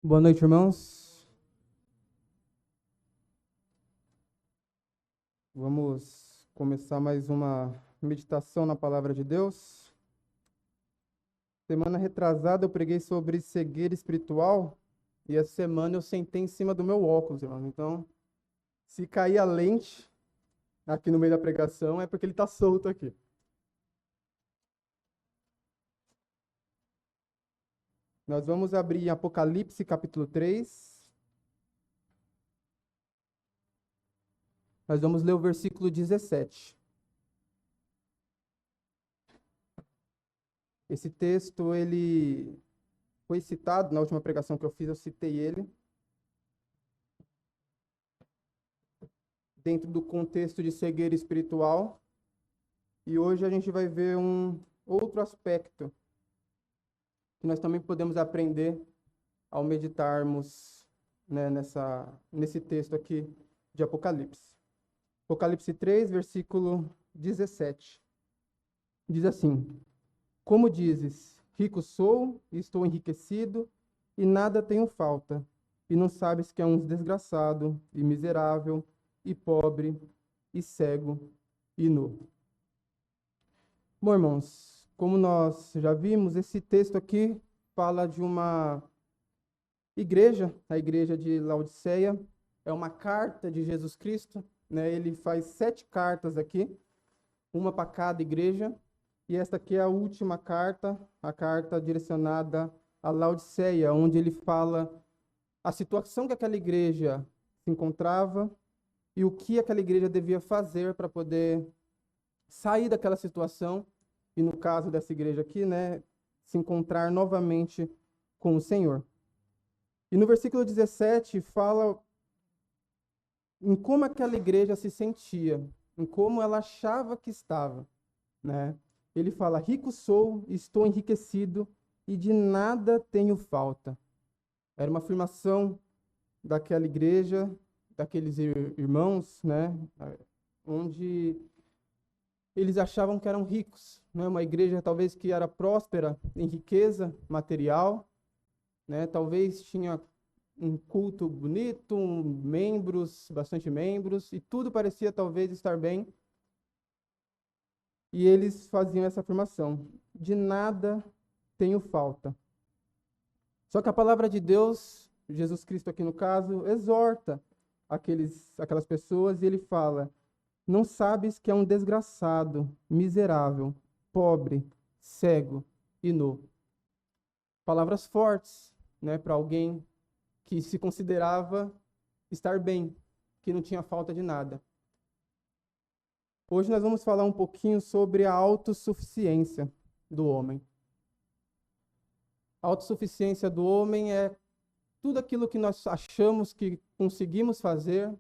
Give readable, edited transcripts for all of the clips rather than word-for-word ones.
Boa noite, irmãos. Vamos começar mais uma meditação na palavra de Deus. Semana retrasada eu preguei sobre cegueira espiritual e essa semana eu sentei em cima do meu óculos, irmãos. Então, se cair a lente aqui no meio da pregação é porque ele está solto aqui. Nós vamos abrir em Apocalipse capítulo 3. Nós vamos ler o versículo 17. Esse texto, ele foi citado na última pregação que eu fiz, eu citei ele, dentro do contexto de cegueira espiritual. E hoje a gente vai ver um outro aspecto que nós também podemos aprender ao meditarmos, né, nesse texto aqui de Apocalipse. Apocalipse 3, versículo 17. Diz assim: Como dizes, rico sou e estou enriquecido e nada tenho falta, e não sabes que é um desgraçado e miserável e pobre e cego e nu. Bom, irmãos, como nós já vimos, esse texto aqui fala de uma igreja, a igreja de Laodiceia. É uma carta de Jesus Cristo, né? Ele faz 7 cartas aqui, uma para cada igreja, e esta aqui é a última carta, a carta direcionada a Laodiceia, onde ele fala a situação que aquela igreja se encontrava e o que aquela igreja devia fazer para poder sair daquela situação e, no caso dessa igreja aqui, né, se encontrar novamente com o Senhor. E no versículo 17 fala em como aquela igreja se sentia, em como ela achava que estava, né? Ele fala: rico sou, estou enriquecido e de nada tenho falta. Era uma afirmação daquela igreja, daqueles irmãos, né, onde eles achavam que eram ricos, né? Uma igreja talvez que era próspera em riqueza material, né? Talvez tinha um culto bonito, membros, bastante membros, e tudo parecia talvez estar bem. E eles faziam essa afirmação: de nada tenho falta. Só que a palavra de Deus, Jesus Cristo aqui no caso, exorta aquelas pessoas e ele fala: não sabes que é um desgraçado, miserável, pobre, cego e nu. Palavras fortes, né, para alguém que se considerava estar bem, que não tinha falta de nada. Hoje nós vamos falar um pouquinho sobre a autossuficiência do homem. A autossuficiência do homem é tudo aquilo que nós achamos que conseguimos fazer,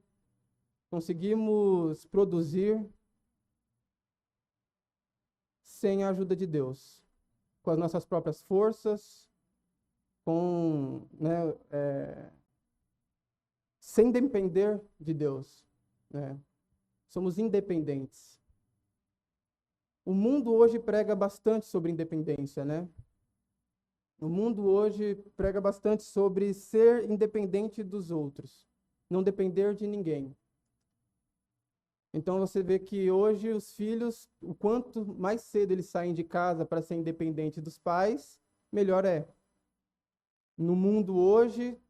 conseguimos produzir sem a ajuda de Deus, com as nossas próprias forças, né, sem depender de Deus, né? Somos independentes. O mundo hoje prega bastante sobre independência, né? O mundo hoje prega bastante sobre ser independente dos outros, não depender de ninguém. Então você vê que hoje os filhos, o quanto mais cedo eles saem de casa para ser independente dos pais, melhor é. No mundo hoje,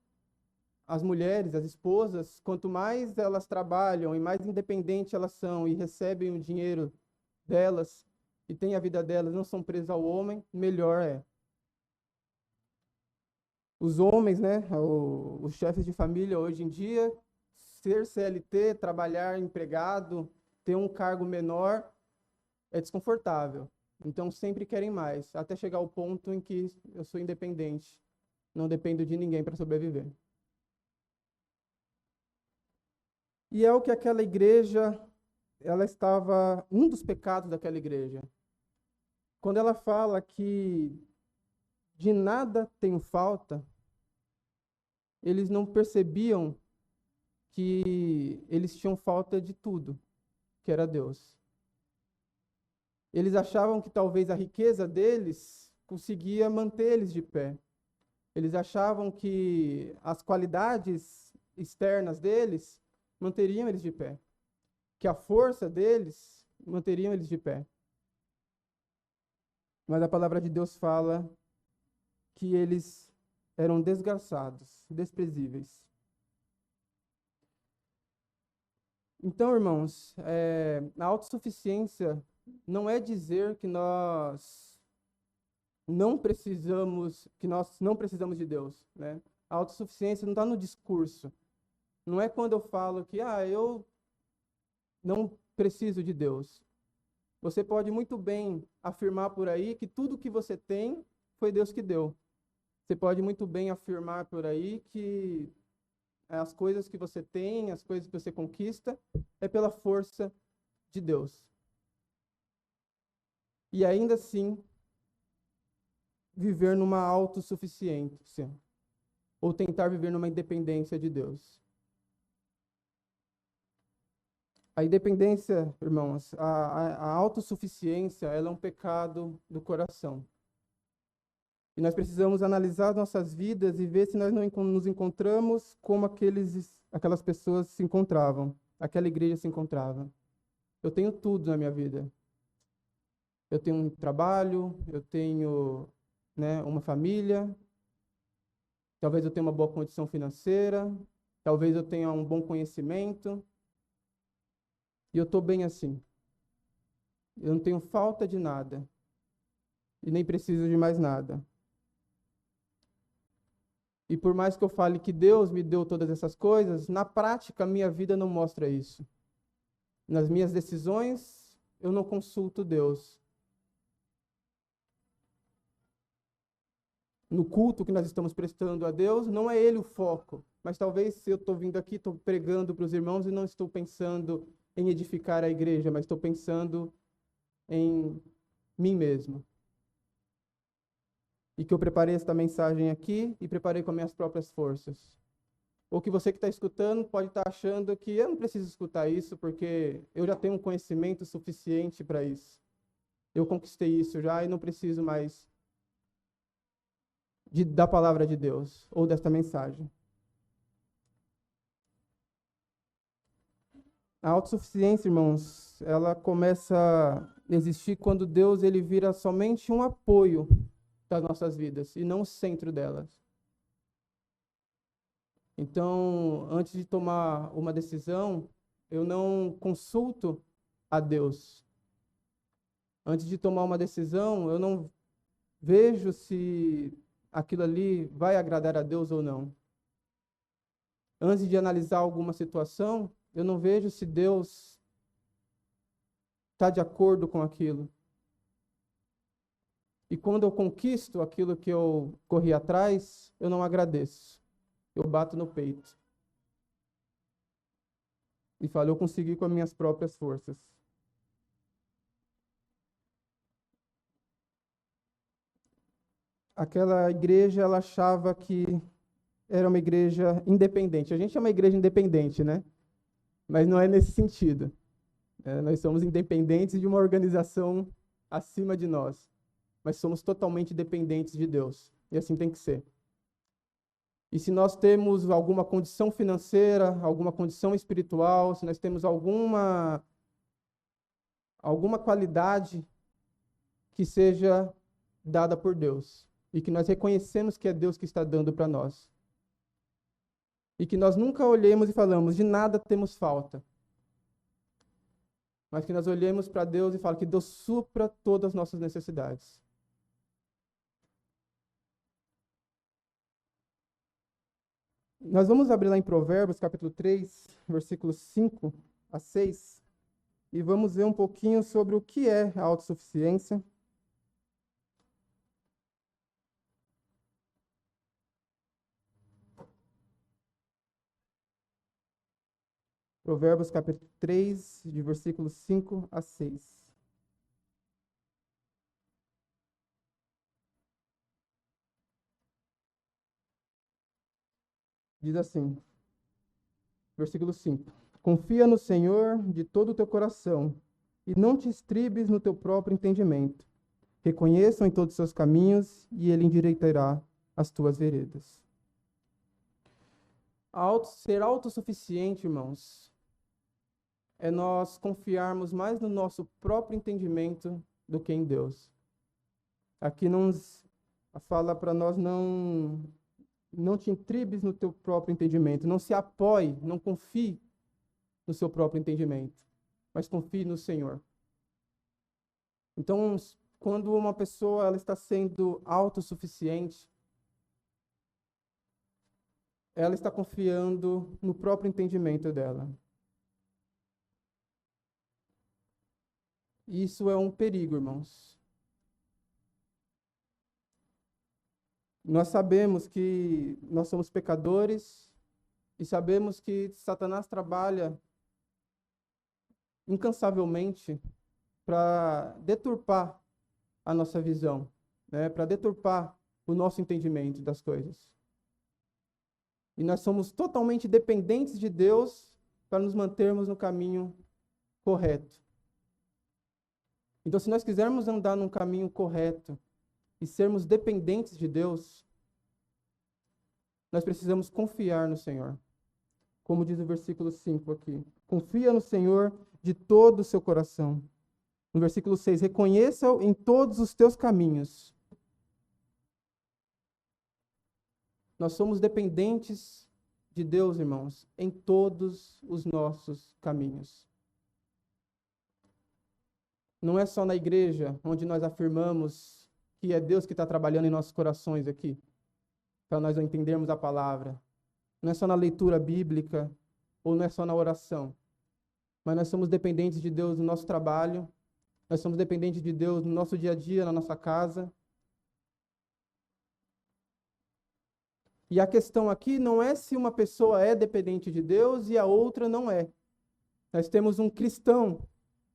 as mulheres, as esposas, quanto mais elas trabalham e mais independentes elas são e recebem o dinheiro delas e têm a vida delas, não são presas ao homem, melhor é. Os homens, né, os chefes de família hoje em dia, ser CLT, trabalhar empregado, ter um cargo menor, é desconfortável. Então sempre querem mais, até chegar ao ponto em que eu sou independente, não dependo de ninguém para sobreviver. E é o que aquela igreja, ela estava, um dos pecados daquela igreja. Quando ela fala que de nada tenho falta, eles não percebiam que eles tinham falta de tudo, que era Deus. Eles achavam que talvez a riqueza deles conseguia manter eles de pé. Eles achavam que as qualidades externas deles manteriam eles de pé, que a força deles manteriam eles de pé. Mas a palavra de Deus fala que eles eram desgraçados, desprezíveis. Então, irmãos, a autossuficiência não é dizer que nós não precisamos de Deus, né? A autossuficiência não está no discurso. Não é quando eu falo que eu não preciso de Deus. Você pode muito bem afirmar por aí que tudo que você tem foi Deus que deu. Você pode muito bem afirmar por aí que as coisas que você tem, as coisas que você conquista, é pela força de Deus. E ainda assim, viver numa autossuficiência, ou tentar viver numa independência de Deus. A independência, irmãos, a autossuficiência, ela é um pecado do coração. E nós precisamos analisar nossas vidas e ver se nós não nos encontramos como aquelas pessoas se encontravam, aquela igreja se encontrava. Eu tenho tudo na minha vida. Eu tenho um trabalho, eu tenho, uma família, talvez eu tenha uma boa condição financeira, talvez eu tenha um bom conhecimento, e eu estou bem assim. Eu não tenho falta de nada, e nem preciso de mais nada. E por mais que eu fale que Deus me deu todas essas coisas, na prática, a minha vida não mostra isso. Nas minhas decisões, eu não consulto Deus. No culto que nós estamos prestando a Deus, não é Ele o foco. Mas talvez se eu estou vindo aqui, estou pregando para os irmãos e não estou pensando em edificar a igreja, mas estou pensando em mim mesmo. E que eu preparei esta mensagem aqui e preparei com as minhas próprias forças. Ou que você que está escutando pode estar achando que eu não preciso escutar isso porque eu já tenho um conhecimento suficiente para isso. Eu conquistei isso já e não preciso mais da palavra de Deus ou desta mensagem. A autossuficiência, irmãos, ela começa a existir quando Deus ele vira somente um apoio das nossas vidas e não o centro delas. Então, antes de tomar uma decisão, eu não consulto a Deus. Antes de tomar uma decisão, eu não vejo se aquilo ali vai agradar a Deus ou não. Antes de analisar alguma situação, eu não vejo se Deus está de acordo com aquilo. E quando eu conquisto aquilo que eu corri atrás, eu não agradeço. Eu bato no peito. E falo, eu consegui com as minhas próprias forças. Aquela igreja, ela achava que era uma igreja independente. A gente é uma igreja independente, né? Mas não é nesse sentido. Nós somos independentes de uma organização acima de nós. Mas somos totalmente dependentes de Deus. E assim tem que ser. E se nós temos alguma condição financeira, alguma condição espiritual, se nós temos alguma qualidade que seja dada por Deus, e que nós reconhecemos que é Deus que está dando para nós. E que nós nunca olhemos e falamos, de nada temos falta. Mas que nós olhemos para Deus e falamos que Deus supra todas as nossas necessidades. Nós vamos abrir lá em Provérbios, capítulo 3, versículos 5 a 6, e vamos ver um pouquinho sobre o que é a autossuficiência. Provérbios, capítulo 3, de versículos 5 a 6. Diz assim, versículo 5. Confia no Senhor de todo o teu coração, e não te estribes no teu próprio entendimento. Reconheçam em todos os seus caminhos, e ele endireitará as tuas veredas. Ser autossuficiente, irmãos, é nós confiarmos mais no nosso próprio entendimento do que em Deus. Aqui fala para nós não te intribes no teu próprio entendimento, não se apoie, não confie no seu próprio entendimento, mas confie no Senhor. Então, quando uma pessoa ela está sendo autossuficiente, ela está confiando no próprio entendimento dela. Isso é um perigo, irmãos. Nós sabemos que nós somos pecadores e sabemos que Satanás trabalha incansavelmente para deturpar a nossa visão, né? Para deturpar o nosso entendimento das coisas. E nós somos totalmente dependentes de Deus para nos mantermos no caminho correto. Então, se nós quisermos andar num caminho correto e sermos dependentes de Deus, nós precisamos confiar no Senhor. Como diz o versículo 5 aqui. Confia no Senhor de todo o seu coração. No versículo 6, reconheça-o em todos os teus caminhos. Nós somos dependentes de Deus, irmãos, em todos os nossos caminhos. Não é só na igreja onde nós afirmamos que é Deus que está trabalhando em nossos corações aqui, para nós entendermos a palavra. Não é só na leitura bíblica, ou não é só na oração. Mas nós somos dependentes de Deus no nosso trabalho, nós somos dependentes de Deus no nosso dia a dia, na nossa casa. E a questão aqui não é se uma pessoa é dependente de Deus e a outra não é. Nós temos um cristão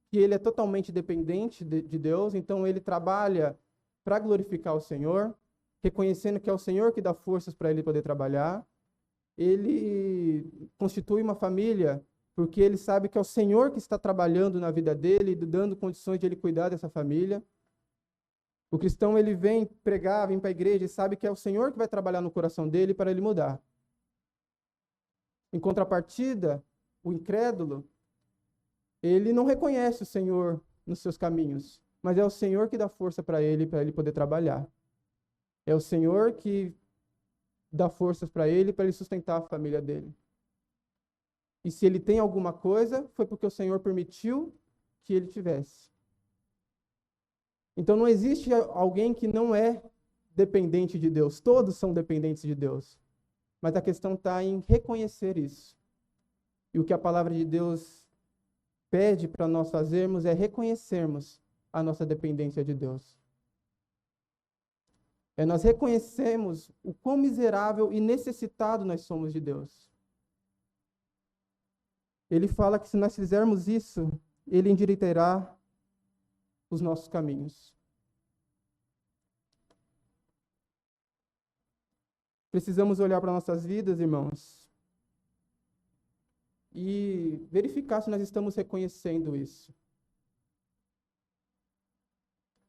que ele é totalmente dependente de Deus, então ele trabalha para glorificar o Senhor, reconhecendo que é o Senhor que dá forças para ele poder trabalhar. Ele constitui uma família porque ele sabe que é o Senhor que está trabalhando na vida dele, dando condições de ele cuidar dessa família. O cristão, ele vem pregar, vem para a igreja e sabe que é o Senhor que vai trabalhar no coração dele para ele mudar. Em contrapartida, o incrédulo, ele não reconhece o Senhor nos seus caminhos, mas é o Senhor que dá força para ele poder trabalhar. É o Senhor que dá forças para ele sustentar a família dele. E se ele tem alguma coisa, foi porque o Senhor permitiu que ele tivesse. Então não existe alguém que não é dependente de Deus. Todos são dependentes de Deus. Mas a questão está em reconhecer isso. E o que a palavra de Deus pede para nós fazermos é reconhecermos a nossa dependência de Deus. É nós reconhecermos o quão miserável e necessitado nós somos de Deus. Ele fala que se nós fizermos isso, Ele endireitará os nossos caminhos. Precisamos olhar para nossas vidas, irmãos, e verificar se nós estamos reconhecendo isso.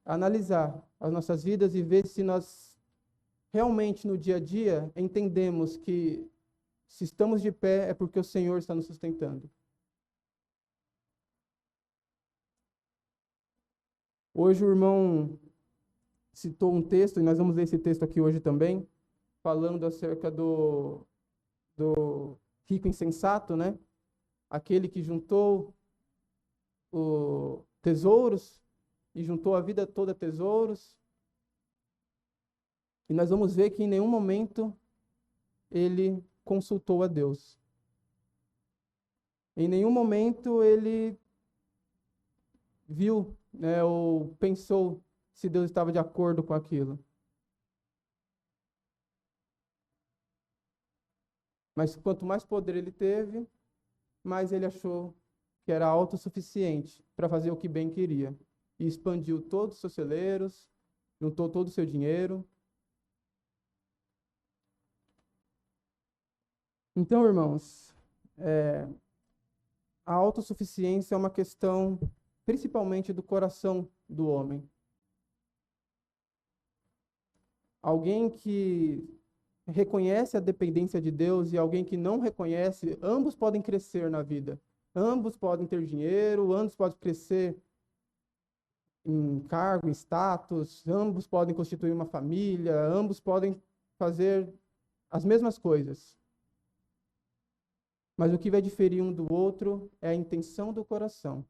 Analisar as nossas vidas e ver se nós realmente no dia a dia entendemos que se estamos de pé é porque o Senhor está nos sustentando. Hoje o irmão citou um texto, e nós vamos ler esse texto aqui hoje também, falando acerca do rico insensato, né? Aquele que juntou tesouros e juntou a vida toda tesouros. E nós vamos ver que em nenhum momento ele consultou a Deus. Em nenhum momento ele viu, né, ou pensou se Deus estava de acordo com aquilo. Mas quanto mais poder ele teve, mais ele achou que era autossuficiente para fazer o que bem queria. E expandiu todos os seus celeiros, juntou todo o seu dinheiro. Então, irmãos, a autossuficiência é uma questão principalmente do coração do homem. Alguém que reconhece a dependência de Deus e alguém que não reconhece, ambos podem crescer na vida. Ambos podem ter dinheiro, ambos podem crescer em cargo, em status, ambos podem constituir uma família, ambos podem fazer as mesmas coisas. Mas o que vai diferir um do outro é a intenção do coração.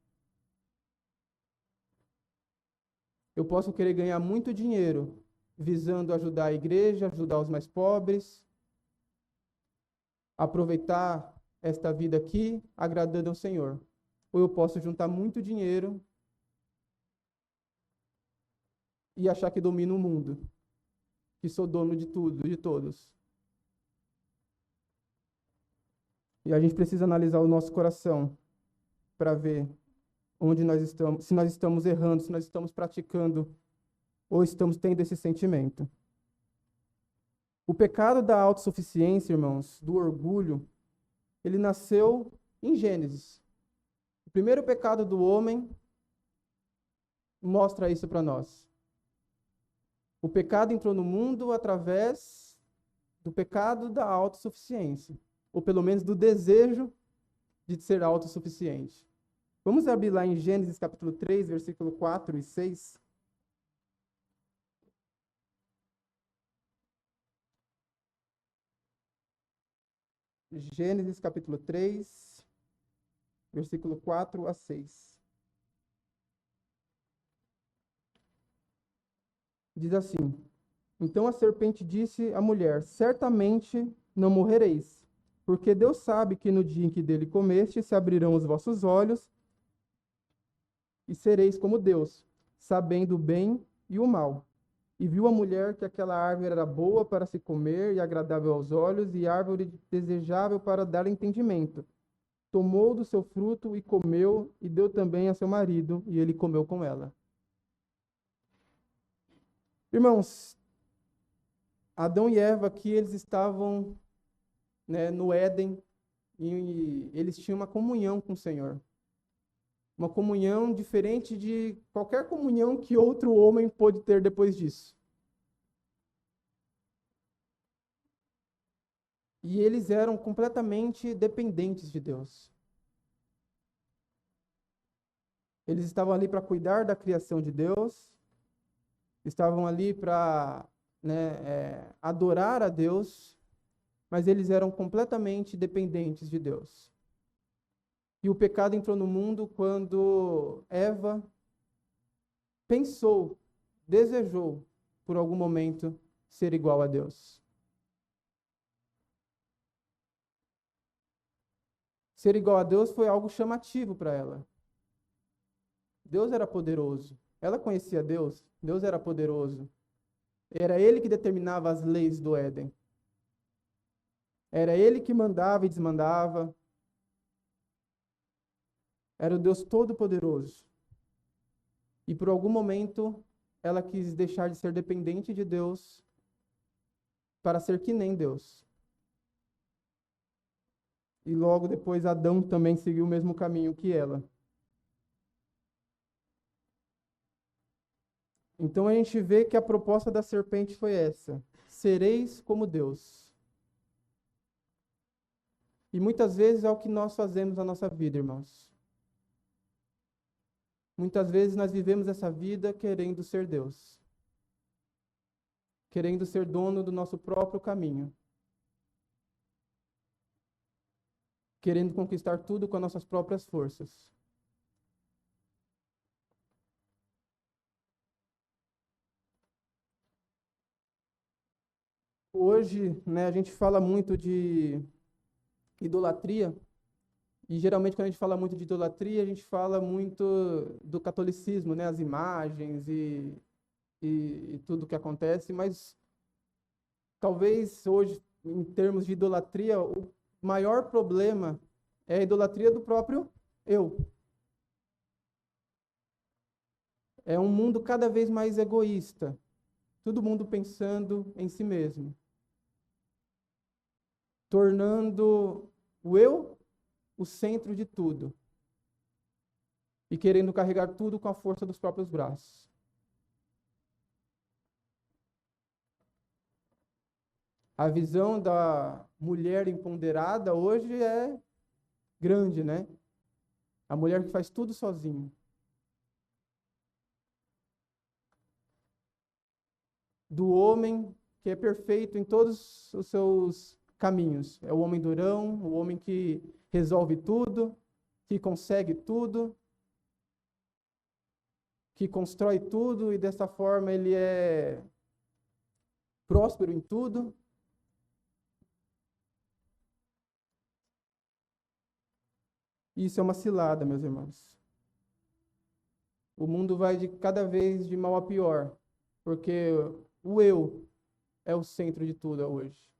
Eu posso querer ganhar muito dinheiro, visando ajudar a igreja, ajudar os mais pobres, aproveitar esta vida aqui, agradando ao Senhor. Ou eu posso juntar muito dinheiro e achar que domino o mundo, que sou dono de tudo, de todos. E a gente precisa analisar o nosso coração para ver onde nós estamos, se nós estamos errando, se nós estamos praticando ou estamos tendo esse sentimento. O pecado da autossuficiência, irmãos, do orgulho, ele nasceu em Gênesis. O primeiro pecado do homem mostra isso para nós. O pecado entrou no mundo através do pecado da autossuficiência, ou pelo menos do desejo de ser autossuficiente. Vamos abrir lá em Gênesis capítulo 3, versículo 4 e 6. Gênesis capítulo 3, versículo 4 a 6. Diz assim: Então a serpente disse à mulher: Certamente não morrereis, porque Deus sabe que no dia em que dele comeste, se abrirão os vossos olhos e sereis como Deus, sabendo o bem e o mal. E viu a mulher que aquela árvore era boa para se comer e agradável aos olhos, e árvore desejável para dar entendimento. Tomou do seu fruto e comeu, e deu também a seu marido, e ele comeu com ela. Irmãos, Adão e Eva aqui, eles estavam, né, no Éden, e eles tinham uma comunhão com o Senhor. Uma comunhão diferente de qualquer comunhão que outro homem pôde ter depois disso. E eles eram completamente dependentes de Deus. Eles estavam ali para cuidar da criação de Deus, estavam ali para, né, adorar a Deus, mas eles eram completamente dependentes de Deus. E o pecado entrou no mundo quando Eva pensou, desejou, por algum momento, ser igual a Deus. Ser igual a Deus foi algo chamativo para ela. Deus era poderoso. Ela conhecia Deus. Deus era poderoso. Era Ele que determinava as leis do Éden. Era Ele que mandava e desmandava. Era o Deus Todo-Poderoso. E por algum momento, ela quis deixar de ser dependente de Deus para ser que nem Deus. E logo depois, Adão também seguiu o mesmo caminho que ela. Então a gente vê que a proposta da serpente foi essa: sereis como Deus. E muitas vezes é o que nós fazemos na nossa vida, irmãos. Muitas vezes nós vivemos essa vida querendo ser Deus, querendo ser dono do nosso próprio caminho, querendo conquistar tudo com as nossas próprias forças. Hoje, né, a gente fala muito de idolatria, e geralmente quando a gente fala muito de idolatria, a gente fala muito do catolicismo, né, as imagens e tudo que acontece, mas talvez hoje, em termos de idolatria, o maior problema é a idolatria do próprio eu. É um mundo cada vez mais egoísta, todo mundo pensando em si mesmo, tornando o eu o centro de tudo e querendo carregar tudo com a força dos próprios braços. A visão da mulher empoderada hoje é grande, né? A mulher que faz tudo sozinha. Do homem que é perfeito em todos os seus caminhos. É o homem durão, o homem que resolve tudo, que consegue tudo, que constrói tudo e dessa forma ele é próspero em tudo. Isso é uma cilada, meus irmãos. O mundo vai de cada vez de mal a pior, porque o eu é o centro de tudo hoje.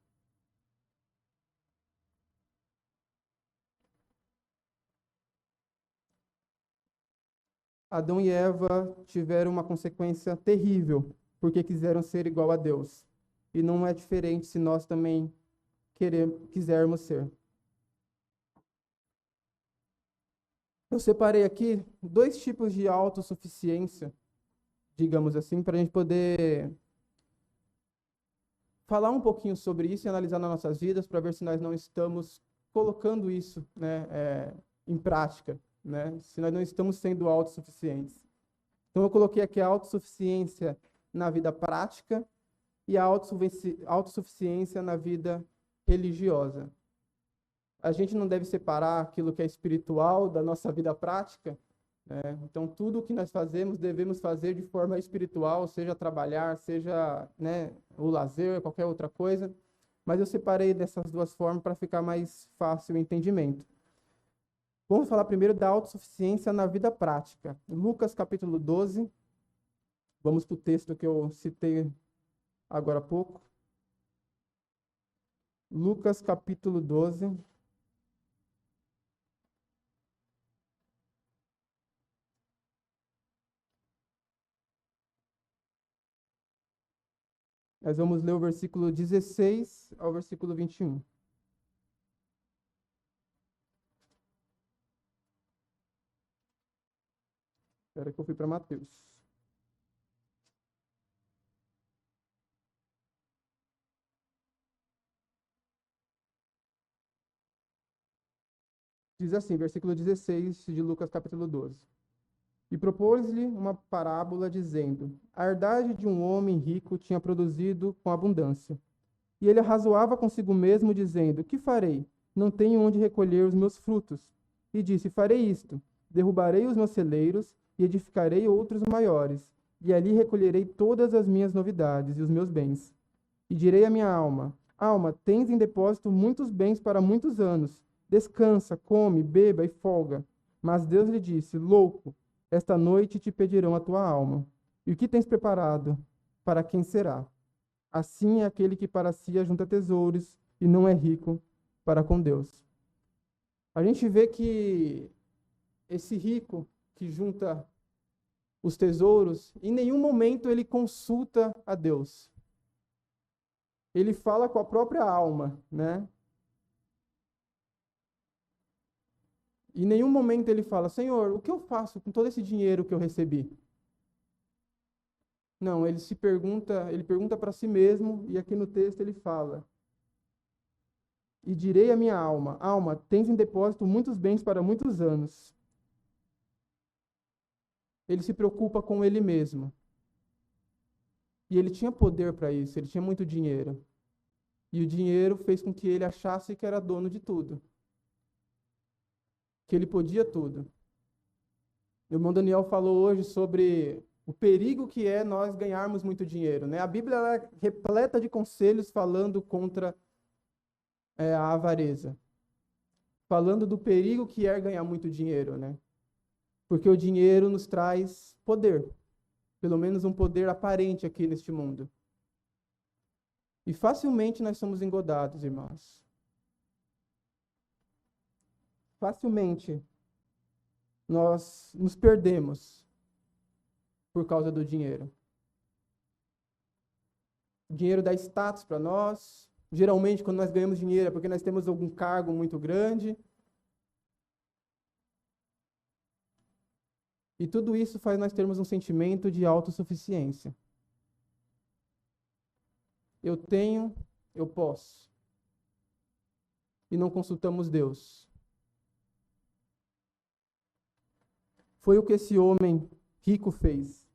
Adão e Eva tiveram uma consequência terrível, porque quiseram ser igual a Deus. E não é diferente se nós também quisermos ser. Eu separei aqui 2 tipos de autossuficiência, digamos assim, para a gente poder falar um pouquinho sobre isso e analisar nas nossas vidas, para ver se nós não estamos colocando isso, né, em prática, né, se nós não estamos sendo autossuficientes. Então, eu coloquei aqui a autossuficiência na vida prática e a autossuficiência na vida religiosa. A gente não deve separar aquilo que é espiritual da nossa vida prática, né? Então, tudo o que nós fazemos, devemos fazer de forma espiritual, seja trabalhar, seja, né, o lazer, qualquer outra coisa. Mas eu separei dessas 2 formas para ficar mais fácil o entendimento. Vamos falar primeiro da autossuficiência na vida prática. Lucas capítulo 12. Vamos para o texto que eu citei agora há pouco. Lucas capítulo 12. Nós vamos ler o versículo 16 ao versículo 21. Espera que eu fui para Mateus. Diz assim, versículo 16 de Lucas capítulo 12. E propôs-lhe uma parábola, dizendo: A herdade de um homem rico tinha produzido com abundância. E ele arrazoava consigo mesmo, dizendo: Que farei? Não tenho onde recolher os meus frutos. E disse: Farei isto: derrubarei os meus celeiros e edificarei outros maiores, e ali recolherei todas as minhas novidades e os meus bens. E direi à minha alma: Alma, tens em depósito muitos bens para muitos anos. Descansa, come, beba e folga. Mas Deus lhe disse: Louco, esta noite te pedirão a tua alma. E o que tens preparado? Para quem será? Assim é aquele que para si ajunta tesouros e não é rico para com Deus. A gente vê que esse rico que junta os tesouros, em nenhum momento ele consulta a Deus. Ele fala com a própria alma, né? Em nenhum momento ele fala: Senhor, o que eu faço com todo esse dinheiro que eu recebi? Não, ele pergunta para si mesmo, e aqui no texto ele fala: E direi à minha alma: Alma, tens em depósito muitos bens para muitos anos. Ele se preocupa com ele mesmo. E ele tinha poder para isso, ele tinha muito dinheiro. E o dinheiro fez com que ele achasse que era dono de tudo, que ele podia tudo. O irmão Daniel falou hoje sobre o perigo que é nós ganharmos muito dinheiro, né? A Bíblia ela é repleta de conselhos falando contra a avareza, falando do perigo que é ganhar muito dinheiro, né? Porque o dinheiro nos traz poder, pelo menos um poder aparente aqui neste mundo. E facilmente nós somos engodados, irmãos. Facilmente nós nos perdemos por causa do dinheiro. O dinheiro dá status para nós. Geralmente, quando nós ganhamos dinheiro é porque nós temos algum cargo muito grande. E tudo isso faz nós termos um sentimento de autossuficiência. Eu eu posso. E não consultamos Deus. Foi o que esse homem rico fez.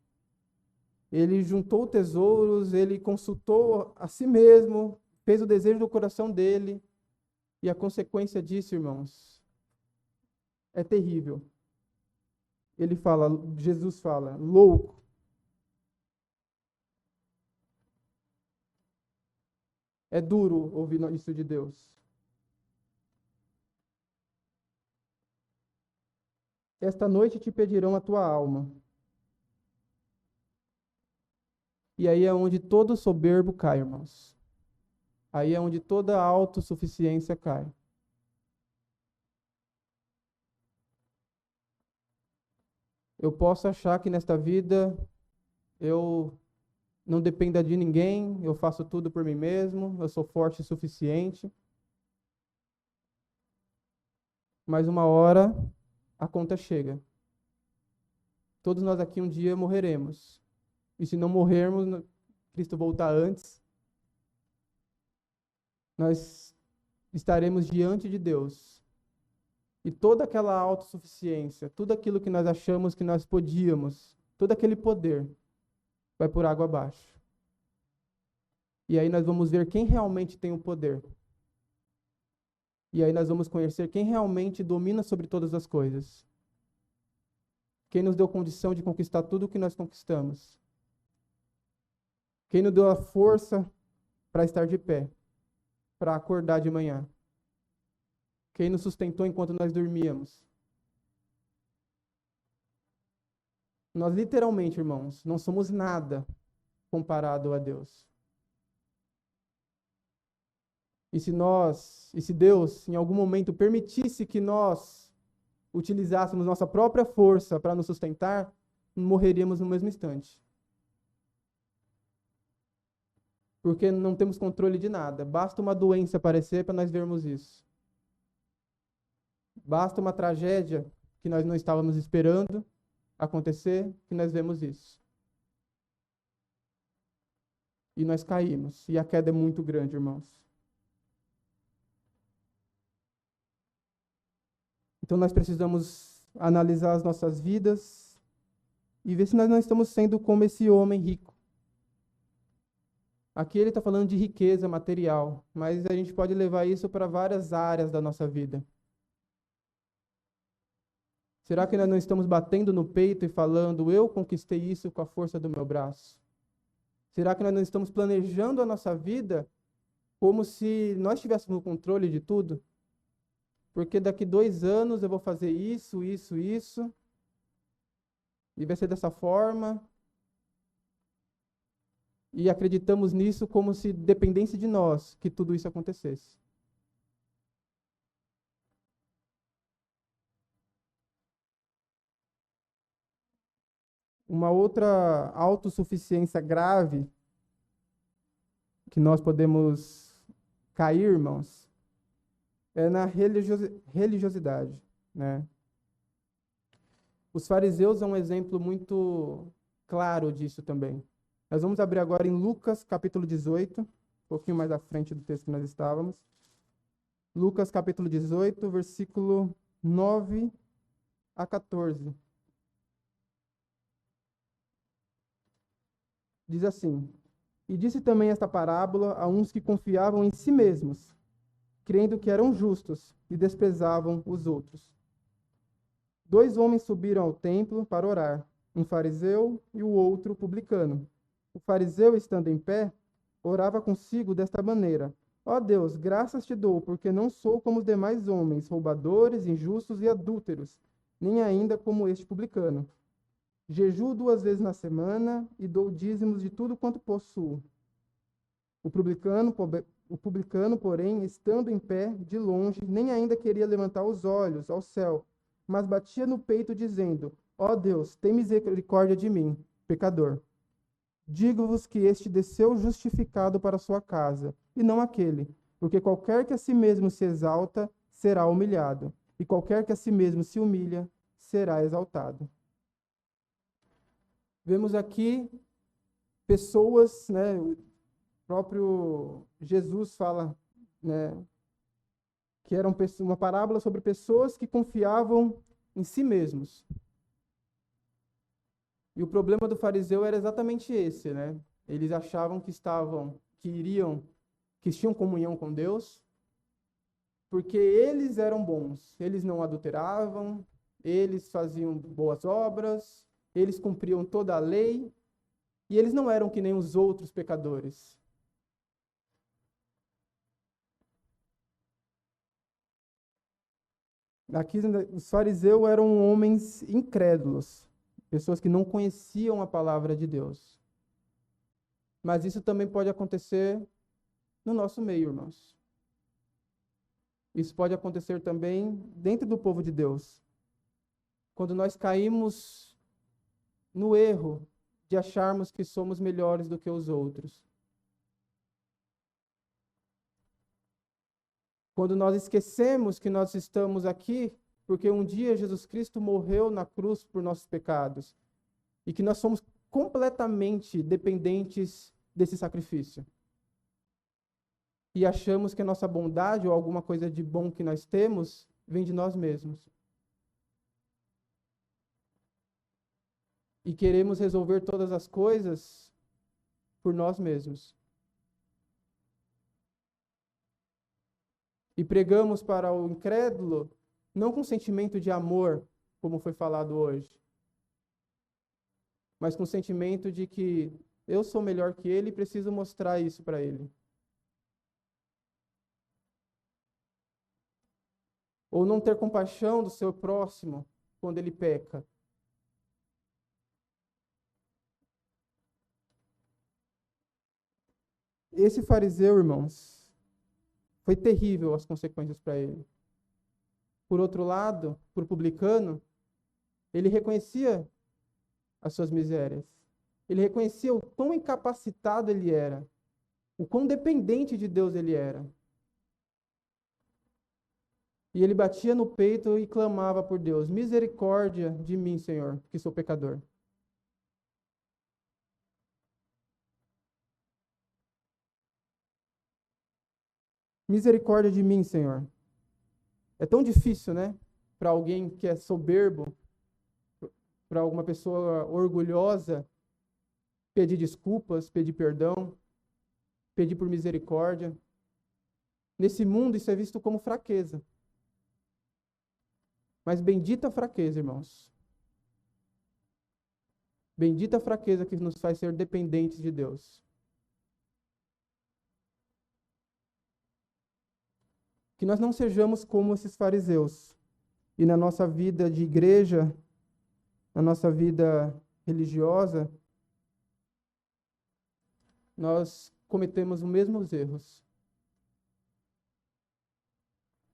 Ele juntou tesouros, ele consultou a si mesmo, fez o desejo do coração dele, e a consequência disso, irmãos, é terrível. Jesus fala, louco. É duro ouvir isso de Deus. Esta noite te pedirão a tua alma. E aí é onde todo soberbo cai, irmãos. Aí é onde toda autossuficiência cai. Eu posso achar que nesta vida eu não dependa de ninguém, eu faço tudo por mim mesmo, eu sou forte o suficiente. Mas uma hora a conta chega. Todos nós aqui um dia morreremos. E se não morrermos, Cristo voltar antes, nós estaremos diante de Deus. E toda aquela autossuficiência, tudo aquilo que nós achamos que nós podíamos, todo aquele poder, vai por água abaixo. E aí nós vamos ver quem realmente tem o poder. E aí nós vamos conhecer quem realmente domina sobre todas as coisas. Quem nos deu condição de conquistar tudo o que nós conquistamos. Quem nos deu a força para estar de pé, para acordar de manhã. Quem nos sustentou enquanto nós dormíamos. Nós literalmente, irmãos, não somos nada comparado a Deus. E se Deus, em algum momento, permitisse que nós utilizássemos nossa própria força para nos sustentar, morreríamos no mesmo instante. Porque não temos controle de nada. Basta uma doença aparecer para nós vermos isso. Basta uma tragédia que nós não estávamos esperando acontecer, que nós vemos isso. E nós caímos. E a queda é muito grande, irmãos. Então nós precisamos analisar as nossas vidas e ver se nós não estamos sendo como esse homem rico. Aqui ele está falando de riqueza material, mas a gente pode levar isso para várias áreas da nossa vida. Será que nós não estamos batendo no peito e falando, eu conquistei isso com a força do meu braço? Será que nós não estamos planejando a nossa vida como se nós tivéssemos o controle de tudo? Porque daqui 2 anos eu vou fazer isso, e vai ser dessa forma. E acreditamos nisso como se dependesse de nós que tudo isso acontecesse. Uma outra autossuficiência grave que nós podemos cair, irmãos, é na religiosidade, né? Os fariseus são um exemplo muito claro disso também. Nós vamos abrir agora em Lucas, capítulo 18, um pouquinho mais à frente do texto que nós estávamos. Lucas, capítulo 18, versículo 9 a 14. Diz assim: E disse também esta parábola a uns que confiavam em si mesmos, crendo que eram justos e desprezavam os outros. 2 homens subiram ao templo para orar, um fariseu e o outro publicano. O fariseu, estando em pé, orava consigo desta maneira: Ó Deus, graças te dou, porque não sou como os demais homens, roubadores, injustos e adúlteros, nem ainda como este publicano. Jejuo 2 vezes na semana e dou dízimos de tudo quanto possuo. O publicano, porém, estando em pé, de longe, nem ainda queria levantar os olhos ao céu, mas batia no peito, dizendo: Ó Deus, tem misericórdia de mim, pecador. Digo-vos que este desceu justificado para sua casa, e não aquele, porque qualquer que a si mesmo se exalta, será humilhado, e qualquer que a si mesmo se humilha, será exaltado. Vemos aqui pessoas, né, próprio Jesus fala, né, que era uma parábola sobre pessoas que confiavam em si mesmos. E o problema do fariseu era exatamente esse, né? Eles achavam que tinham comunhão com Deus, porque eles eram bons, eles não adulteravam, eles faziam boas obras, eles cumpriam toda a lei, e eles não eram que nem os outros pecadores. Aqui, os fariseus eram homens incrédulos, pessoas que não conheciam a palavra de Deus. Mas isso também pode acontecer no nosso meio, irmãos. Isso pode acontecer também dentro do povo de Deus. Quando nós caímos no erro de acharmos que somos melhores do que os outros. Quando nós esquecemos que nós estamos aqui porque um dia Jesus Cristo morreu na cruz por nossos pecados e que nós somos completamente dependentes desse sacrifício. E achamos que a nossa bondade ou alguma coisa de bom que nós temos vem de nós mesmos. E queremos resolver todas as coisas por nós mesmos. E pregamos para o incrédulo, não com sentimento de amor, como foi falado hoje, mas com sentimento de que eu sou melhor que ele e preciso mostrar isso para ele. Ou não ter compaixão do seu próximo quando ele peca. Esse fariseu, irmãos, foi terrível as consequências para ele. Por outro lado, para o publicano, ele reconhecia as suas misérias. Ele reconhecia o quão incapacitado ele era, o quão dependente de Deus ele era. E ele batia no peito e clamava por Deus: misericórdia de mim, Senhor, que sou pecador. Misericórdia de mim, Senhor. É tão difícil, né? Para alguém que é soberbo, para alguma pessoa orgulhosa, pedir desculpas, pedir perdão, pedir por misericórdia. Nesse mundo, isso é visto como fraqueza. Mas bendita a fraqueza, irmãos. Bendita a fraqueza que nos faz ser dependentes de Deus. Que nós não sejamos como esses fariseus. E na nossa vida de igreja, na nossa vida religiosa, nós cometemos os mesmos erros.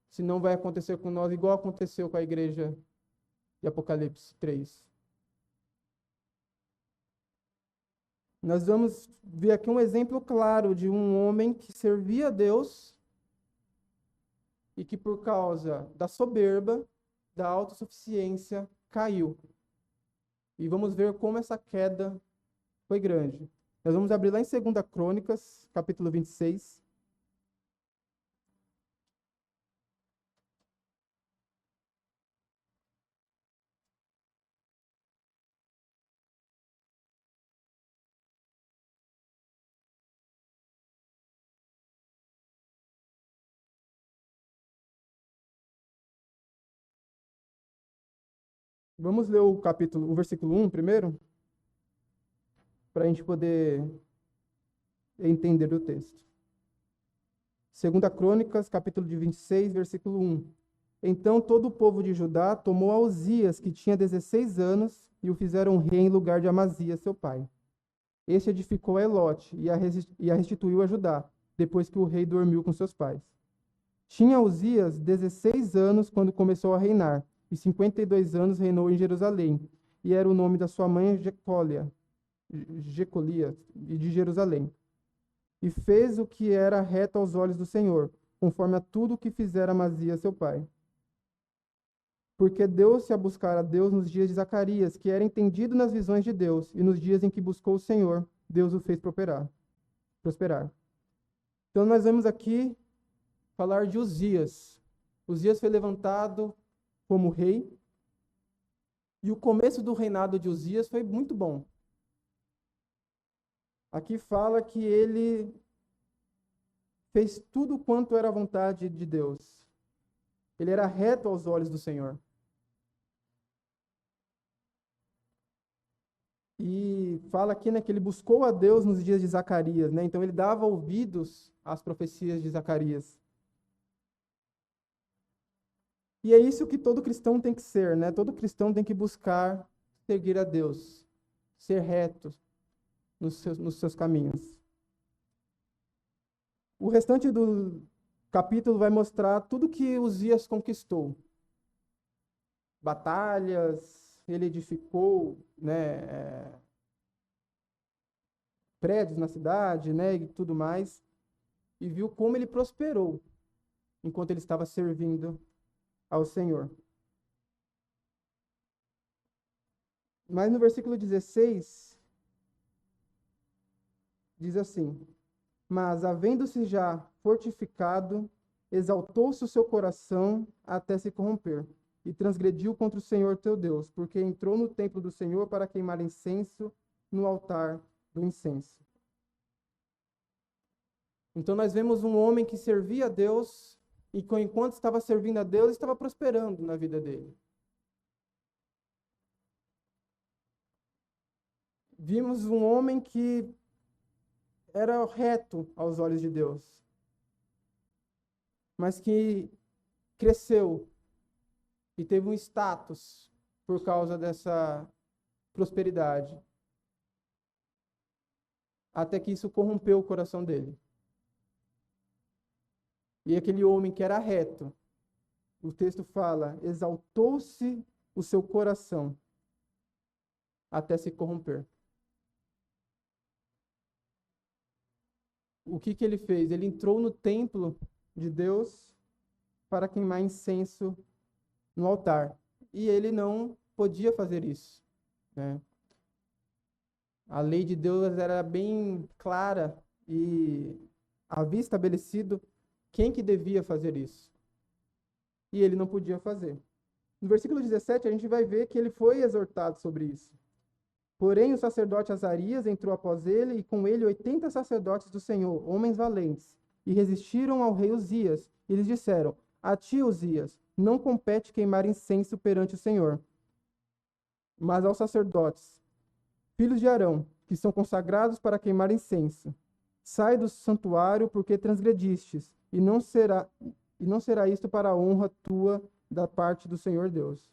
Se não vai acontecer com nós igual aconteceu com a igreja de Apocalipse 3. Nós vamos ver aqui um exemplo claro de um homem que servia a Deus e que por causa da soberba, da autossuficiência, caiu. E vamos ver como essa queda foi grande. Nós vamos abrir lá em 2 Crônicas, capítulo 26. Vamos ler o versículo 1 primeiro, para a gente poder entender o texto. 2 Crônicas, capítulo de 26, versículo 1. Então todo o povo de Judá tomou a Uzias, que tinha 16 anos, e o fizeram rei em lugar de Amazias, seu pai. Este edificou a Elote e a restituiu a Judá, depois que o rei dormiu com seus pais. Tinha Uzias 16 anos quando começou a reinar, e 52 anos reinou em Jerusalém, e era o nome da sua mãe Jecolias, de Jerusalém. E fez o que era reto aos olhos do Senhor, conforme a tudo o que fizera Amazias seu pai. Porque deu-se a buscar a Deus nos dias de Zacarias, que era entendido nas visões de Deus, e nos dias em que buscou o Senhor, Deus o fez prosperar. Então nós vamos aqui falar de Uzias. Uzias foi levantado como rei, e o começo do reinado de Uzias foi muito bom. Aqui fala que ele fez tudo quanto era a vontade de Deus. Ele era reto aos olhos do Senhor. E fala aqui, né, que ele buscou a Deus nos dias de Zacarias, né? Então ele dava ouvidos às profecias de Zacarias. E é isso que todo cristão tem que ser, né? Todo cristão tem que buscar seguir a Deus, ser reto nos seus caminhos. O restante do capítulo vai mostrar tudo que Uzias conquistou. Batalhas, ele edificou, né, prédios na cidade, né, e tudo mais, e viu como ele prosperou enquanto ele estava servindo ao Senhor. Mas no versículo 16, diz assim: mas, havendo-se já fortificado, exaltou-se o seu coração até se corromper, e transgrediu contra o Senhor teu Deus, porque entrou no templo do Senhor para queimar incenso no altar do incenso. Então nós vemos um homem que servia a Deus, e que enquanto estava servindo a Deus, estava prosperando na vida dele. Vimos um homem que era reto aos olhos de Deus, mas que cresceu e teve um status por causa dessa prosperidade, até que isso corrompeu o coração dele. E aquele homem que era reto, o texto fala, exaltou-se o seu coração até se corromper. O que ele fez? Ele entrou no templo de Deus para queimar incenso no altar. E ele não podia fazer isso, né? A lei de Deus era bem clara e havia estabelecido quem que devia fazer isso. E ele não podia fazer. No versículo 17, a gente vai ver que ele foi exortado sobre isso. Porém, o sacerdote Azarias entrou após ele, e com ele 80 sacerdotes do Senhor, homens valentes, e resistiram ao rei Uzias. E lhes disseram: a ti, Uzias, não compete queimar incenso perante o Senhor, mas aos sacerdotes, filhos de Arão, que são consagrados para queimar incenso. Sai do santuário, porque transgredistes, e não será isto para a honra tua da parte do Senhor Deus.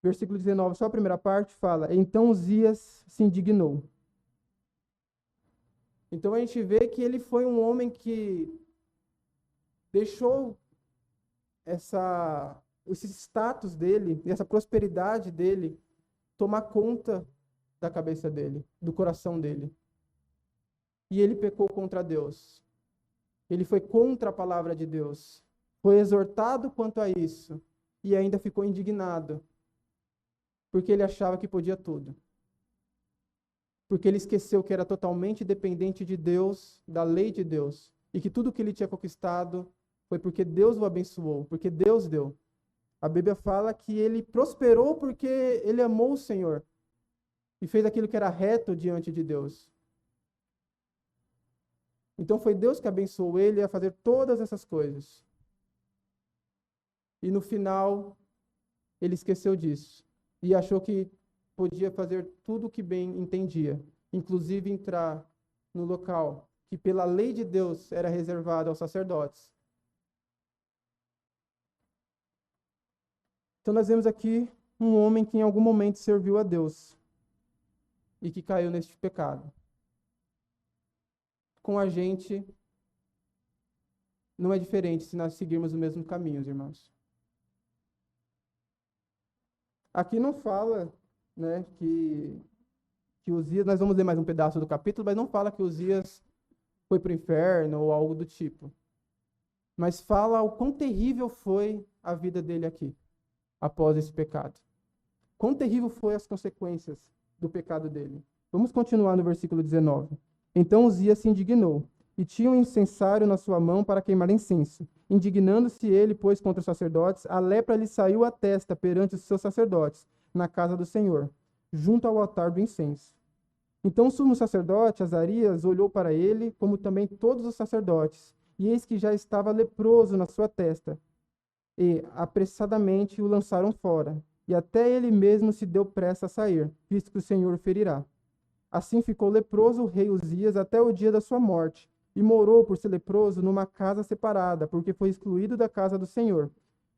Versículo 19, só a primeira parte fala: então Uzias se indignou. Então a gente vê que ele foi um homem que deixou esse status dele, essa prosperidade dele, tomar conta da cabeça dele, do coração dele. E ele pecou contra Deus. Ele foi contra a palavra de Deus. Foi exortado quanto a isso. E ainda ficou indignado. Porque ele achava que podia tudo. Porque ele esqueceu que era totalmente dependente de Deus, da lei de Deus. E que tudo que ele tinha conquistado foi porque Deus o abençoou, porque Deus deu. A Bíblia fala que ele prosperou porque ele amou o Senhor. E fez aquilo que era reto diante de Deus. Então foi Deus que abençoou ele a fazer todas essas coisas. E no final, ele esqueceu disso. E achou que podia fazer tudo o que bem entendia. Inclusive entrar no local que pela lei de Deus era reservado aos sacerdotes. Então nós vemos aqui um homem que em algum momento serviu a Deus. E que caiu neste pecado. Com a gente, não é diferente se nós seguirmos o mesmo caminho, irmãos. Aqui não fala, né, que Uzias, nós vamos ler mais um pedaço do capítulo, mas não fala que Uzias foi para o inferno ou algo do tipo. Mas fala o quão terrível foi a vida dele aqui, após esse pecado. Quão terrível foram as consequências do pecado dele. Vamos continuar no versículo 19. Então Uzias se indignou, e tinha um incensário na sua mão para queimar incenso. Indignando-se ele, pois, contra os sacerdotes, a lepra lhe saiu à testa perante os seus sacerdotes, na casa do Senhor, junto ao altar do incenso. Então o sumo sacerdote, Azarias, olhou para ele, como também todos os sacerdotes, e eis que já estava leproso na sua testa. E, apressadamente, o lançaram fora, e até ele mesmo se deu pressa a sair, visto que o Senhor o ferirá. Assim ficou leproso o rei Uzias até o dia da sua morte, e morou por ser leproso numa casa separada, porque foi excluído da casa do Senhor.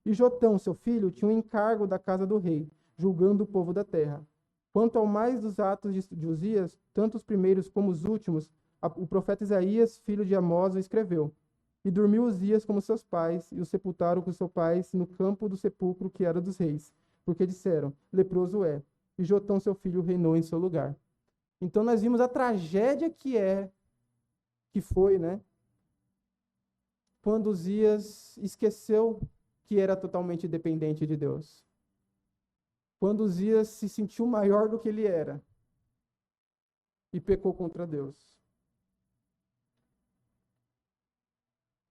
E Jotão, seu filho, tinha um encargo da casa do rei, julgando o povo da terra. Quanto ao mais dos atos de Uzias, tanto os primeiros como os últimos, o profeta Isaías, filho de Amós, o escreveu. E dormiu Uzias como seus pais, e o sepultaram com seus pais no campo do sepulcro que era dos reis, porque disseram, leproso é, e Jotão, seu filho, reinou em seu lugar. Então nós vimos a tragédia que foi, né? Quando Uzias esqueceu que era totalmente dependente de Deus. Quando Uzias se sentiu maior do que ele era e pecou contra Deus.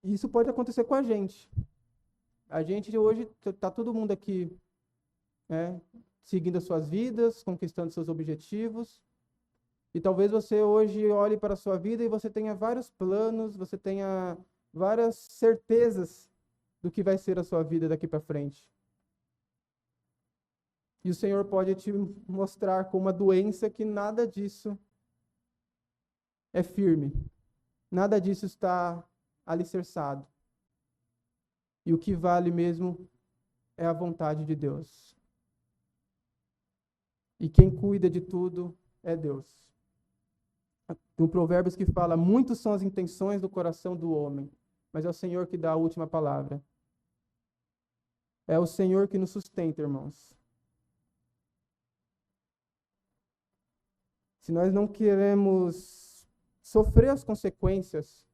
E isso pode acontecer com a gente. A gente hoje está todo mundo aqui, né, seguindo as suas vidas, conquistando seus objetivos. E talvez você hoje olhe para a sua vida e você tenha vários planos, você tenha várias certezas do que vai ser a sua vida daqui para frente. E o Senhor pode te mostrar com uma doença que nada disso é firme. Nada disso está alicerçado. E o que vale mesmo é a vontade de Deus. E quem cuida de tudo é Deus. Tem um Provérbios que fala, muitas são as intenções do coração do homem, mas é o Senhor que dá a última palavra. É o Senhor que nos sustenta, irmãos. Se nós não queremos sofrer as consequências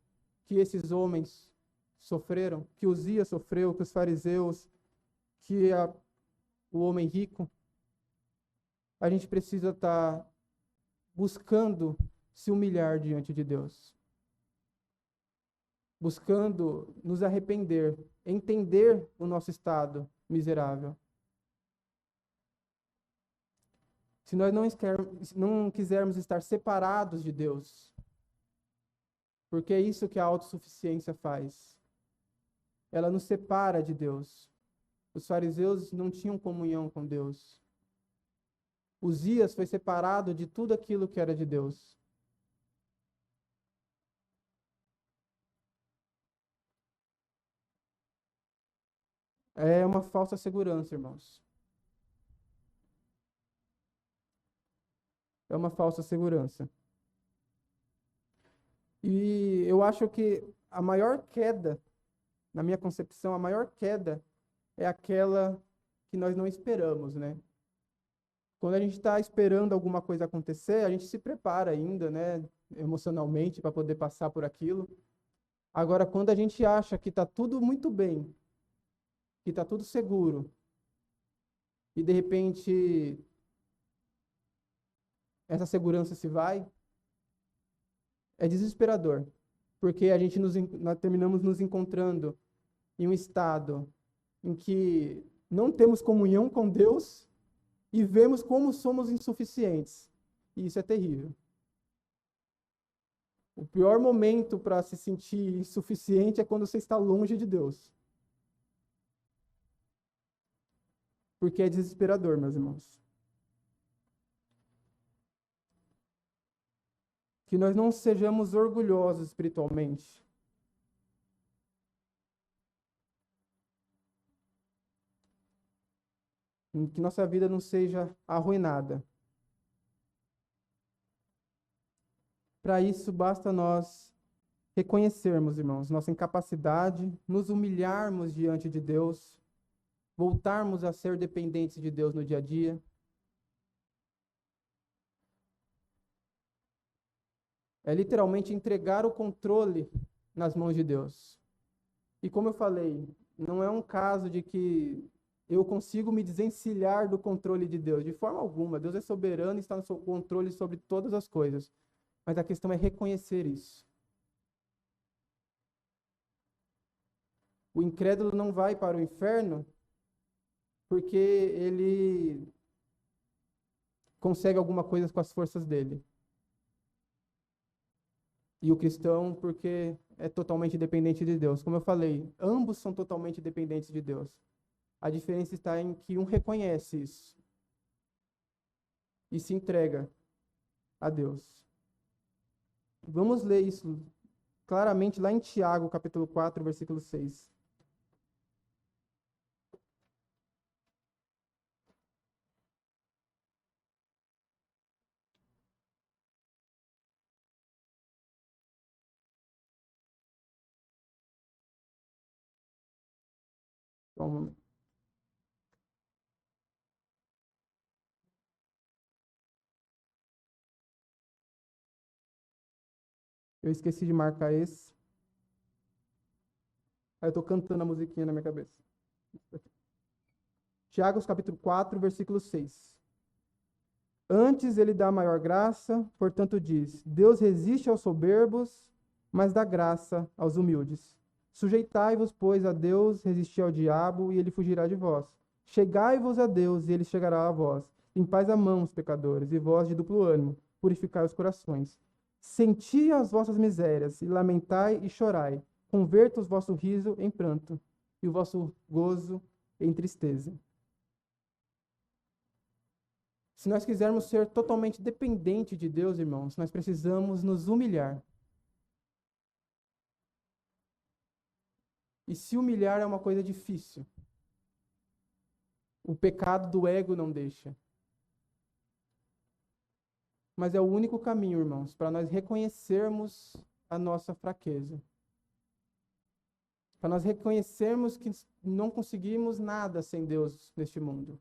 que esses homens sofreram, que Uzias sofreu, que os fariseus, que o homem rico, a gente precisa estar buscando se humilhar diante de Deus. Buscando nos arrepender, entender o nosso estado miserável. Se nós não quisermos estar separados de Deus, porque é isso que a autossuficiência faz. Ela nos separa de Deus. Os fariseus não tinham comunhão com Deus. Uzias foi separado de tudo aquilo que era de Deus. É uma falsa segurança, irmãos. É uma falsa segurança. E eu acho que a maior queda, na minha concepção, a maior queda é aquela que nós não esperamos, né? Quando a gente está esperando alguma coisa acontecer, a gente se prepara ainda, né, emocionalmente, para poder passar por aquilo. Agora, quando a gente acha que está tudo muito bem, que está tudo seguro, e de repente essa segurança se vai, é desesperador, porque nós terminamos nos encontrando em um estado em que não temos comunhão com Deus e vemos como somos insuficientes. E isso é terrível. O pior momento para se sentir insuficiente é quando você está longe de Deus. Porque é desesperador, meus irmãos. Que nós não sejamos orgulhosos espiritualmente. Que nossa vida não seja arruinada. Para isso, basta nós reconhecermos, irmãos, nossa incapacidade, nos humilharmos diante de Deus, voltarmos a ser dependentes de Deus no dia a dia. É literalmente entregar o controle nas mãos de Deus. E como eu falei, não é um caso de que eu consigo me desencilhar do controle de Deus, de forma alguma. Deus é soberano e está no seu controle sobre todas as coisas. Mas a questão é reconhecer isso. O incrédulo não vai para o inferno porque ele consegue alguma coisa com as forças dele. E o cristão porque é totalmente dependente de Deus. Como eu falei, ambos são totalmente dependentes de Deus. A diferença está em que um reconhece isso e se entrega a Deus. Vamos ler isso claramente lá em Tiago, capítulo 4, versículo 6. Então, eu esqueci de marcar esse. Aí eu estou cantando a musiquinha na minha cabeça. Tiago, capítulo 4, versículo 6. Antes ele dá maior graça, portanto diz: Deus resiste aos soberbos, mas dá graça aos humildes. Sujeitai-vos, pois, a Deus, resisti ao diabo, e ele fugirá de vós. Chegai-vos a Deus, e ele chegará a vós. Limpais a mão, os pecadores, e vós de duplo ânimo, purificai os corações. Senti as vossas misérias, e lamentai e chorai. Converta o vosso riso em pranto, e o vosso gozo em tristeza. Se nós quisermos ser totalmente dependente de Deus, irmãos, nós precisamos nos humilhar. E se humilhar é uma coisa difícil. O pecado do ego não deixa. Mas é o único caminho, irmãos, para nós reconhecermos a nossa fraqueza. Para nós reconhecermos que não conseguimos nada sem Deus neste mundo.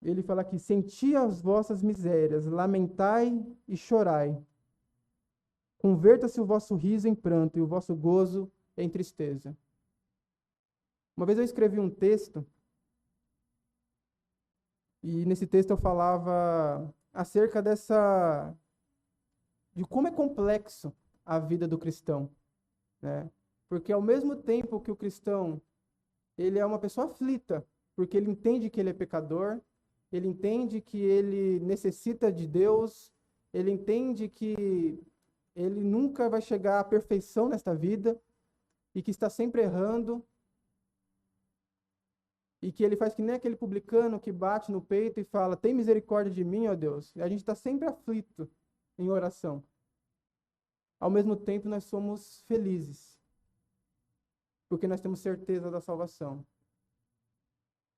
Ele fala aqui: senti as vossas misérias, lamentai e chorai. Converta-se o vosso riso em pranto e o vosso gozo em tristeza. Uma vez eu escrevi um texto, e nesse texto eu falava acerca de como é complexo a vida do cristão, né? Porque ao mesmo tempo que o cristão, ele é uma pessoa aflita, porque ele entende que ele é pecador, ele entende que ele necessita de Deus, ele entende que ele nunca vai chegar à perfeição nesta vida e que está sempre errando, e que ele faz que nem aquele publicano que bate no peito e fala: tem misericórdia de mim, ó Deus. E a gente está sempre aflito em oração. Ao mesmo tempo, nós somos felizes, porque nós temos certeza da salvação,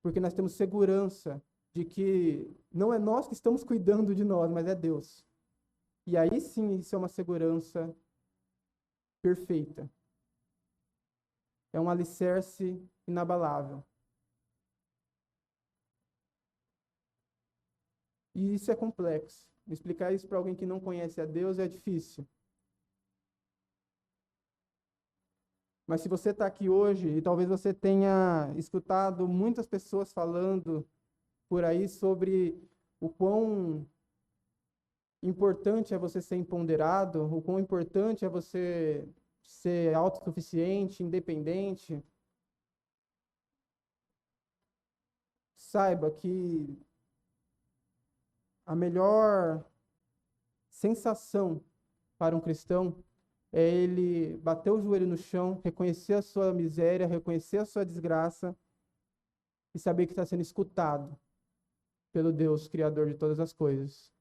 porque nós temos segurança de que não é nós que estamos cuidando de nós, mas é Deus. E aí sim, isso é uma segurança perfeita. É um alicerce inabalável. E isso é complexo. Explicar isso para alguém que não conhece a Deus é difícil. Mas se você está aqui hoje, e talvez você tenha escutado muitas pessoas falando por aí sobre o quão importante é você ser empoderado, o quão importante é você ser autossuficiente, independente, saiba que a melhor sensação para um cristão é ele bater o joelho no chão, reconhecer a sua miséria, reconhecer a sua desgraça e saber que está sendo escutado pelo Deus, Criador de todas as coisas,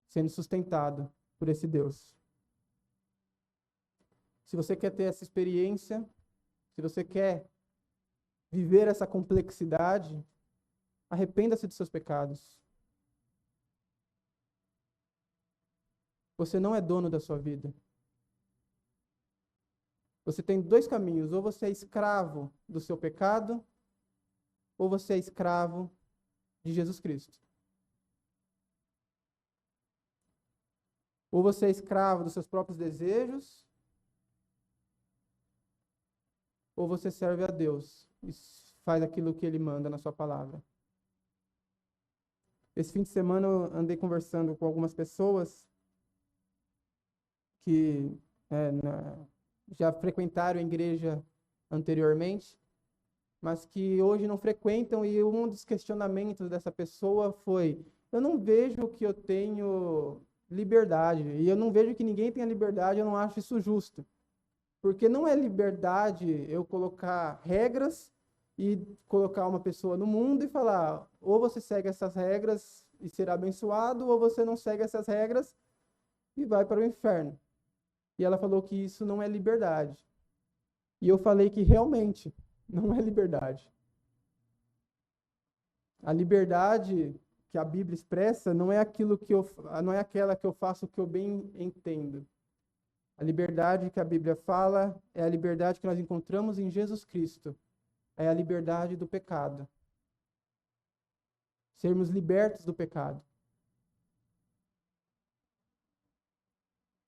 sendo sustentado por esse Deus. Se você quer ter essa experiência, se você quer viver essa complexidade, arrependa-se dos seus pecados. Você não é dono da sua vida. Você tem dois caminhos: ou você é escravo do seu pecado, ou você é escravo de Jesus Cristo. Ou você é escravo dos seus próprios desejos, ou você serve a Deus e faz aquilo que Ele manda na sua palavra. Esse fim de semana eu andei conversando com algumas pessoas que já frequentaram a igreja anteriormente, mas que hoje não frequentam, e um dos questionamentos dessa pessoa foi: eu não vejo que eu tenho liberdade, e eu não vejo que ninguém tenha liberdade, eu não acho isso justo. Porque não é liberdade eu colocar regras e colocar uma pessoa no mundo e falar: ou você segue essas regras e será abençoado, ou você não segue essas regras e vai para o inferno. E ela falou que isso não é liberdade. E eu falei que realmente não é liberdade. A liberdade que a Bíblia expressa não é não é aquela que eu faço o que eu bem entendo. A liberdade que a Bíblia fala é a liberdade que nós encontramos em Jesus Cristo. É a liberdade do pecado. Sermos libertos do pecado.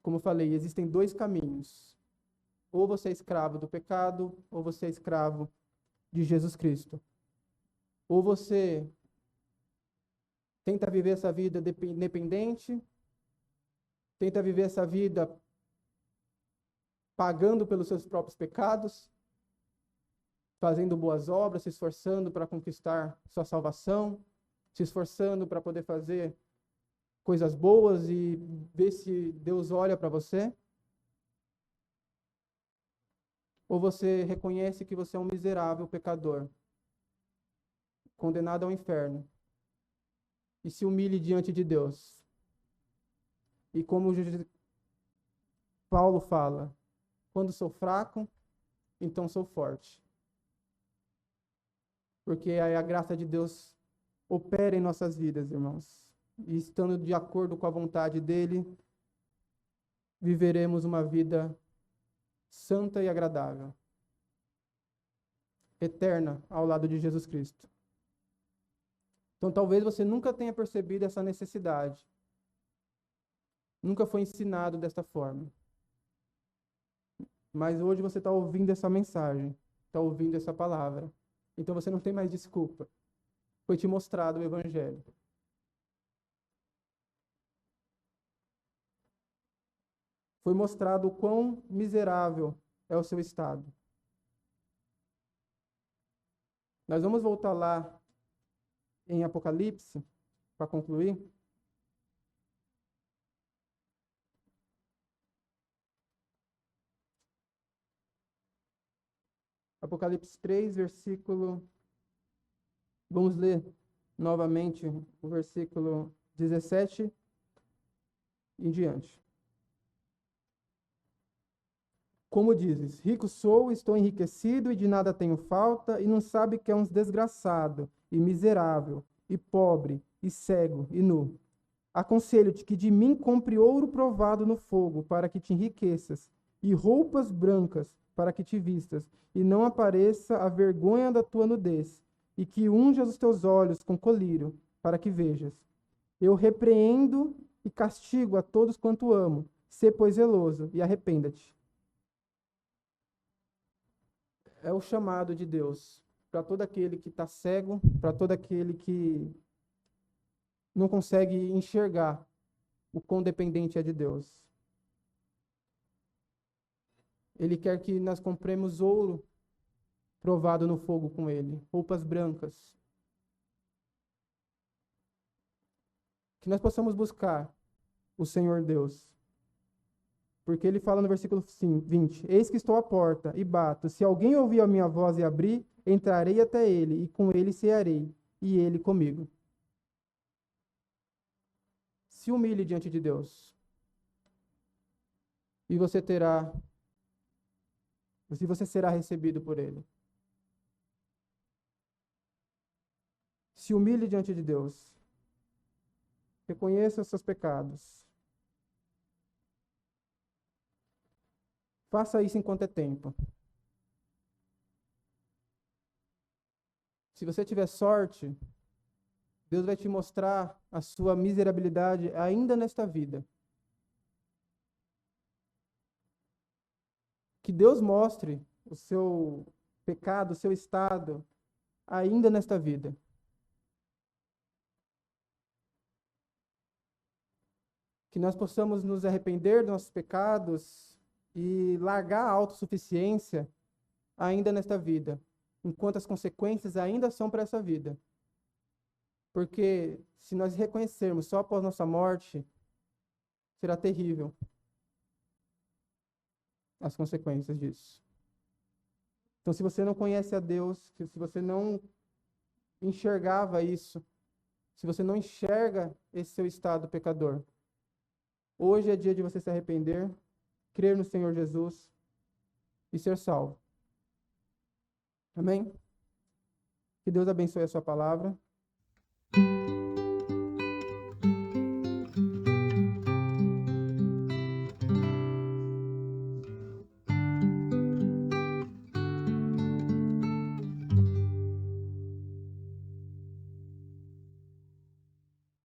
Como eu falei, existem dois caminhos. Ou você é escravo do pecado, ou você é escravo de Jesus Cristo. Ou você tenta viver essa vida independente, tenta viver essa vida pagando pelos seus próprios pecados, fazendo boas obras, se esforçando para conquistar sua salvação, se esforçando para poder fazer coisas boas e ver se Deus olha para você. Ou você reconhece que você é um miserável pecador, condenado ao inferno, e se humilhe diante de Deus. E como Paulo fala: quando sou fraco, então sou forte. Porque aí a graça de Deus opera em nossas vidas, irmãos. E estando de acordo com a vontade dele, viveremos uma vida santa e agradável, eterna ao lado de Jesus Cristo. Então talvez você nunca tenha percebido essa necessidade. Nunca foi ensinado desta forma. Mas hoje você está ouvindo essa mensagem, está ouvindo essa palavra. Então você não tem mais desculpa. Foi te mostrado o Evangelho. Foi mostrado o quão miserável é o seu estado. Nós vamos voltar lá em Apocalipse, para concluir. Apocalipse 3, versículo. Vamos ler novamente o versículo 17 em diante. Como dizes: rico sou, estou enriquecido e de nada tenho falta, e não sabe que é um desgraçado, e miserável, e pobre, e cego, e nu. Aconselho-te que de mim compre ouro provado no fogo, para que te enriqueças, e roupas brancas, para que te vistas, e não apareça a vergonha da tua nudez, e que unjas os teus olhos com colírio, para que vejas. Eu repreendo e castigo a todos quanto amo. Sê, pois, zeloso, e arrependa-te. É o chamado de Deus para todo aquele que está cego, para todo aquele que não consegue enxergar o quão dependente é de Deus. Ele quer que nós compremos ouro provado no fogo com ele, roupas brancas. Que nós possamos buscar o Senhor Deus. Porque ele fala no versículo 20: eis que estou à porta e bato. Se alguém ouvir a minha voz e abrir, entrarei até ele, e com ele cearei, e ele comigo. Se humilhe diante de Deus. E você será recebido por ele. Se humilhe diante de Deus. Reconheça os seus pecados. Faça isso enquanto é tempo. Se você tiver sorte, Deus vai te mostrar a sua miserabilidade ainda nesta vida. Que Deus mostre o seu pecado, o seu estado, ainda nesta vida. Que nós possamos nos arrepender dos nossos pecados e largar a autossuficiência ainda nesta vida, enquanto as consequências ainda são para essa vida. Porque se nós reconhecermos só após nossa morte, será terrível as consequências disso. Então, se você não conhece a Deus, se você não enxergava isso, se você não enxerga esse seu estado pecador, hoje é dia de você se arrepender, crer no Senhor Jesus e ser salvo. Amém? Que Deus abençoe a sua palavra.